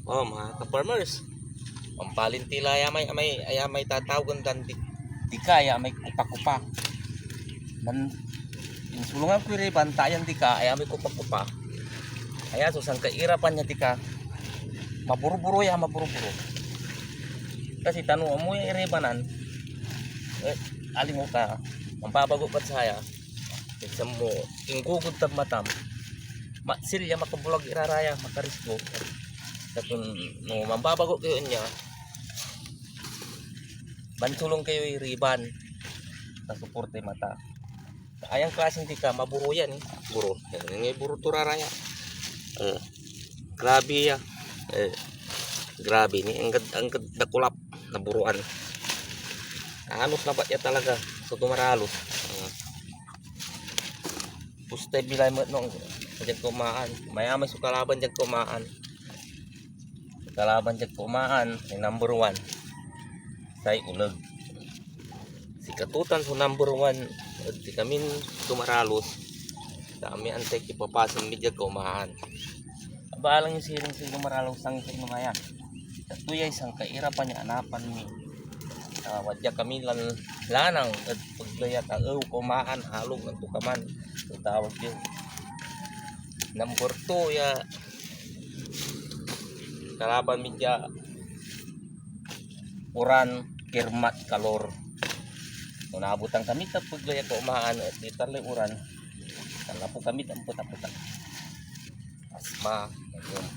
Oh, mga ka-farmers. Pampalintila ay may tatawagan dan di kaya may kupa-kupa. Man insulungan ko rin bantayan di ka ay may kupa-kupa. Kaya susang kairapan niya di ka maburu-buru ya maburu-buru. Kasi tanong mo yung irebanan aling mo ka mababago pa saya. Kasi mo ingugod tab matam. Silya makabulag iraraya makarisgo. Katun no mababago kayo niya. Bansulong kayo iriban na suporte mata. Ayang klaseng di ka maburo yan eh. Buro. Yan buro turaraya. Grabe ya. Grabe ni ang dakulap na buruan. Anos na ba ya talaga sa tumaralos. Pustay bilay mo nung diyan kumaan. Mayamay sa kalaban diyan kumaan. Kalaban diyan kumaan ay number 1. Say uneg. Si katutan sa number 1 di kami tumaralos. Kami antay kipapasan mi diyan kumaan. Abalang yung siling maralaw sang kinumaya. Katuyay sang kairapan niya anapan mi. Wadya kami lanang at paglaya taaw kumaan halog ng tukaman. Ito tawag yun. Number 2 ya kalaban midya uran kirmat kalor. Kung naabutan kami sa paglaya kumaan at litarli uran. Kala po kami tampot-tampot. Asma. Ayun.